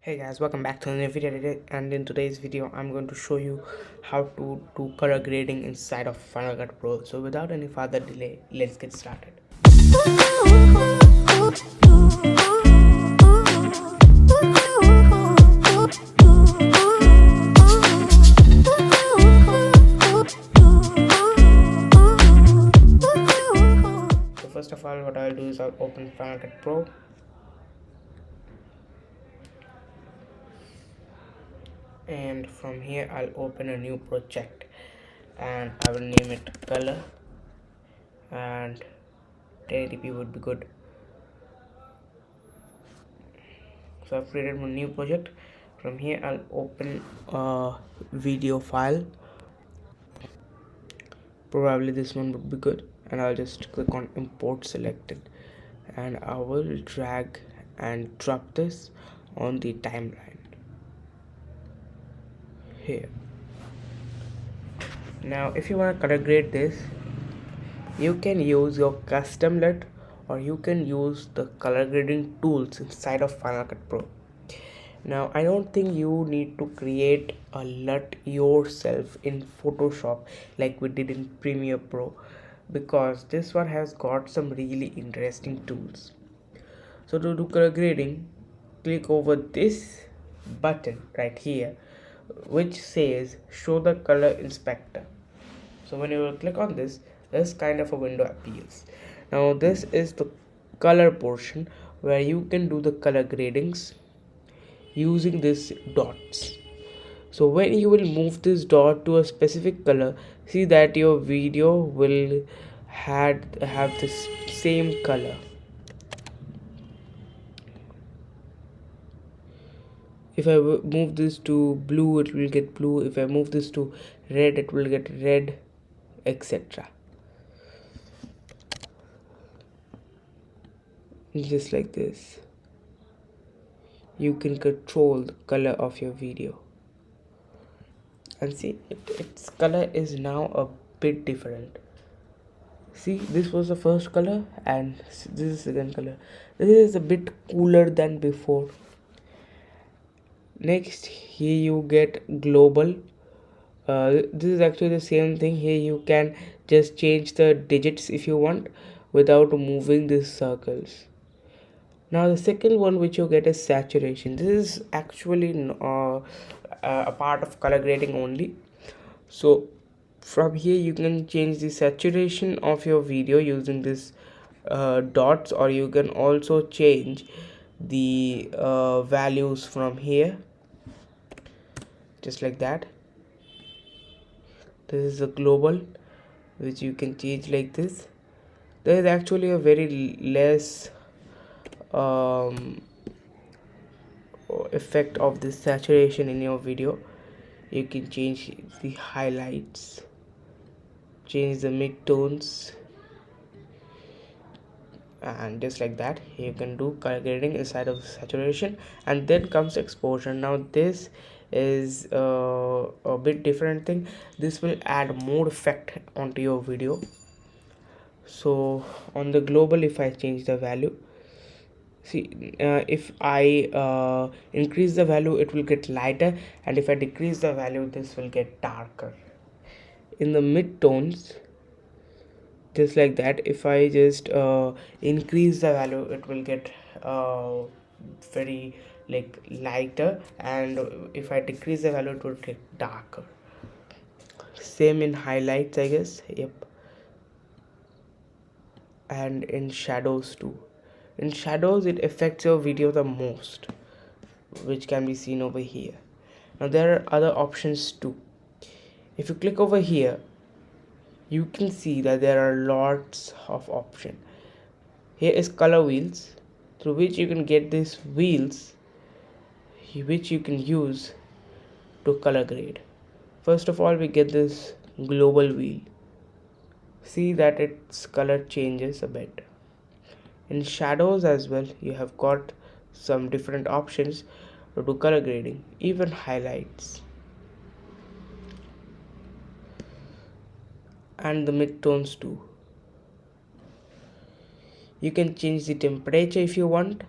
Hey guys, welcome back to another video today, and in today's video I'm going to show you how to do color grading inside of Final Cut Pro. So without any further delay, let's get started. So first of all, what I'll do is I'll open Final Cut Pro. And from here I'll open a new project and I will name it color, and 1080p would be good. So I've created my new project. From here I'll open a video file, probably this one would be good, and I'll just click on import selected, and I will drag and drop this on the timeline here. Now if you want to color grade this, you can use your custom LUT or you can use the color grading tools inside of Final Cut Pro. Now I don't think you need to create a LUT yourself in Photoshop like we did in Premiere Pro, because this one has got some really interesting tools. So to do color grading, click over this button right here which says show the color inspector. So when you will click on this kind of a window appears. Now this is the color portion where you can do the color gradings using these dots. So when you will move this dot to a specific color, see that your video will have this same color. If I move this to blue, it will get blue. If I move this to red, it will get red, etc. Just like this, you can control the color of your video, and see its color is now a bit different. See, this was the first color and this is the second color. This is a bit cooler than before. Next, here you get global. This is actually the same thing. Here you can just change the digits if you want without moving these circles. Now the second one which you get is saturation. This is actually a part of color grading only. So from here you can change the saturation of your video using this dots, or you can also change the values from here, just like that. This is a global which you can change like this. There is actually a very less effect of this saturation in your video. You can change the highlights, change the mid-tones, and just like that you can do color grading inside of saturation. And then comes exposure. Now this is a bit different thing. This will add more effect onto your video. So on the global, if I change the value, see, if I increase the value, it will get lighter, and if I decrease the value, this will get darker. In the mid-tones, just like that, if I just increase the value, it will get very like lighter, and if I decrease the value, it will get darker. Same in highlights, I guess. Yep. And in shadows too. In shadows, it affects your video the most, which can be seen over here. Now there are other options too. If you click over here, you can see that there are lots of options. Here is color wheels, through which you can get these wheels which you can use to color grade. First of all, we get this global wheel. See that its color changes a bit. In shadows as well, you have got some different options to do color grading, even highlights. And the mid-tones too. You can change the temperature if you want.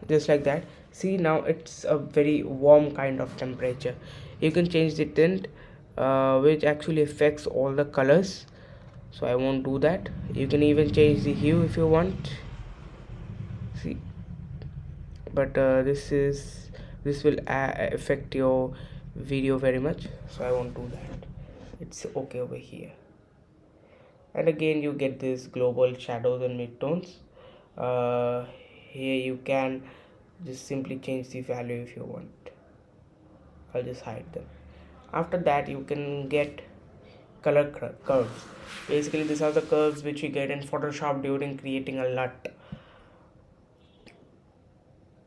just like that. See, now it's a very warm kind of temperature. You can change the tint, which actually affects all the colors, so I won't do that. You can even change the hue if you want. See, but this will affect your video very much, so I won't do that. It's okay over here. And again, you get this global shadows and midtones. uh, Here you can just simply change the value if you want. I'll just hide them. After that, you can get color curves. Basically, these are the curves which you get in Photoshop during creating a LUT.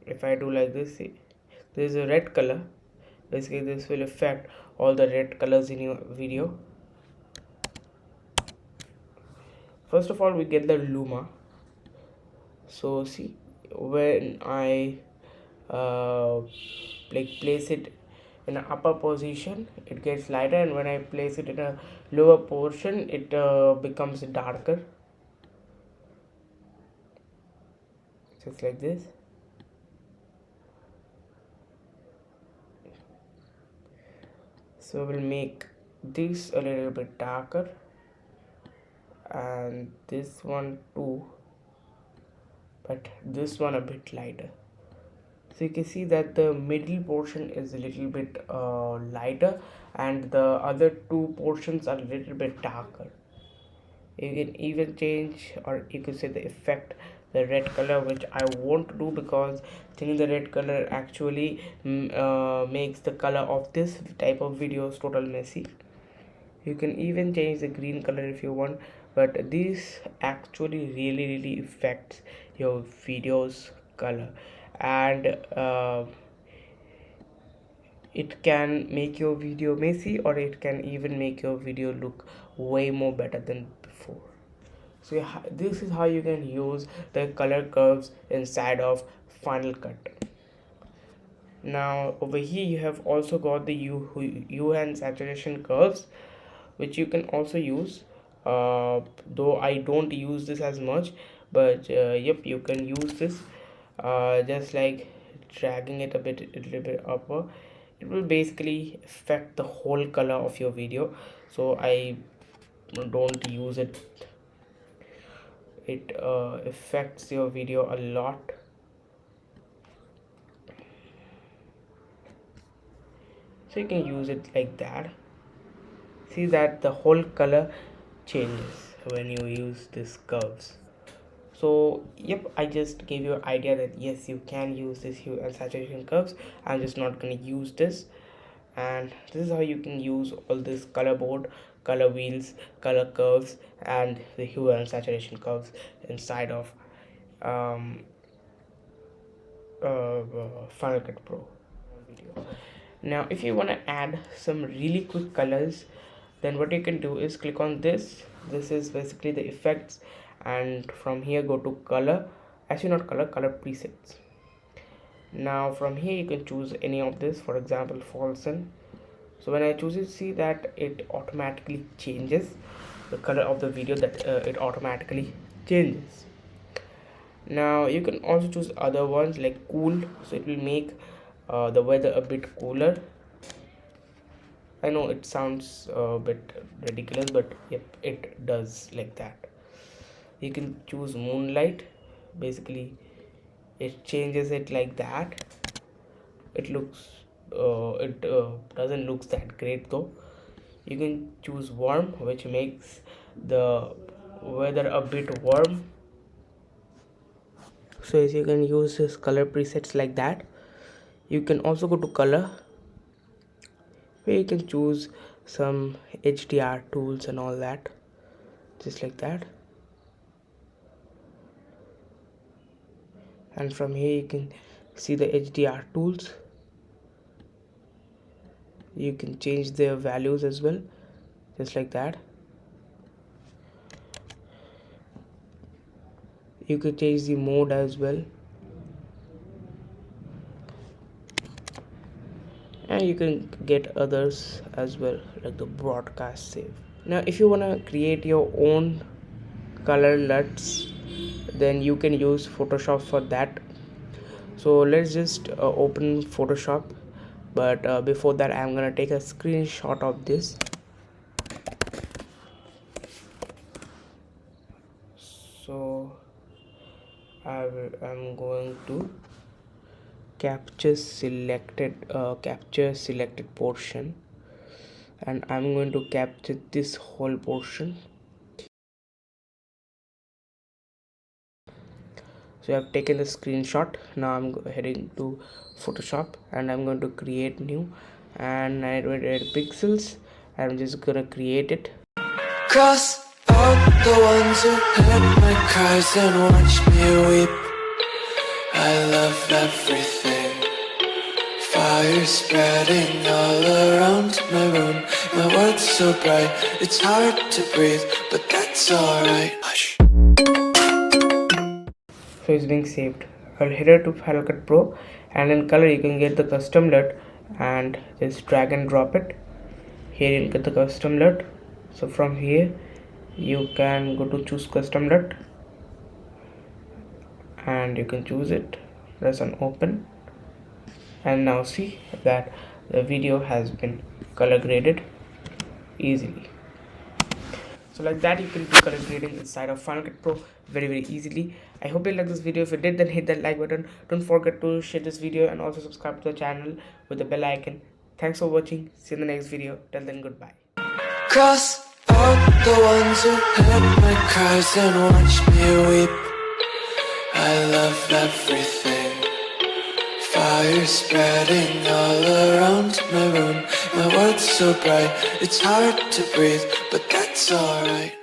If I do like this, see, there is a red color. Basically, this will affect all the red colors in your video. First of all, we get the luma. So see, when I like place it in an upper position, it gets lighter, and when I place it in a lower portion, it becomes darker, just like this. So we'll make this a little bit darker and this one too, but this one a bit lighter. So you can see that the middle portion is a little bit lighter, and the other two portions are a little bit darker. You can even change, or you can say the effect, the red color, which I won't do because changing the red color actually makes the color of this type of videos total messy. You can even change the green color if you want, but this actually really affects your video's color, and it can make your video messy, or it can even make your video look way more better than before. So this is how you can use the color curves inside of Final Cut. Now over here you have also got the hue and saturation curves, which you can also use, though I don't use this as much, but yep, you can use this, just like dragging it a little bit upper. It will basically affect the whole color of your video, so I don't use it. It affects your video a lot. So you can use it like that. See that the whole color changes when you use these curves. So yep, I just gave you an idea that yes, you can use this hue and saturation curves. I'm just not going to use this, and this is how you can use all this color board, color wheels, color curves, and the hue and saturation curves inside of Final Cut Pro video. Now if you want to add some really quick colors, then what you can do is click on this. This is basically the effects, and from here go to color, actually not color, color presets. Now from here you can choose any of this, for example Falsen. So when I choose it, see that it automatically changes the color of the video, that it automatically changes. Now you can also choose other ones like cool, so it will make the weather a bit cooler. I know it sounds a bit ridiculous, but yep, it does like that. You can choose moonlight. Basically it changes it like that. It looks it doesn't look that great though. You can choose warm, which makes the weather a bit warm. So as you can use this color presets like that. You can also go to color, where you can choose some HDR tools and all that, just like that. And from here you can see the HDR tools. You can change their values as well, just like that. You can change the mode as well, and you can get others as well, like the broadcast save. Now if you want to create your own color LUTs, then you can use Photoshop for that. So let's just open Photoshop, but before that I'm gonna take a screenshot of this. So I'm going to capture selected portion, and I'm going to capture this whole portion. So I've taken the screenshot. Now I'm heading to Photoshop and I'm going to create new, and I will add pixels. I'm just gonna create it. Cross out the ones who heard my cries and watched me weep. I love everything. Fire spreading all around my room. My world's so bright, it's hard to breathe, but that's alright. Hush. So it's being saved. I'll head over to Final Cut Pro, and in color you can get the custom LUT and just drag and drop it. Here you'll get the custom LUT. So from here you can go to choose custom LUT and you can choose it. Press on open, and now see that the video has been color graded easily. So like that you can do color grading inside of Final Cut Pro very easily. I hope you liked this video. If you did, then hit that like button. Don't forget to share this video and also subscribe to the channel with the bell icon. Thanks for watching. See you in the next video. Till then, goodbye. Cross out the ones who heard my cries and watched me weep. I love everything. Fire spreading all around my room. My world's so bright, it's hard to breathe, but that's alright.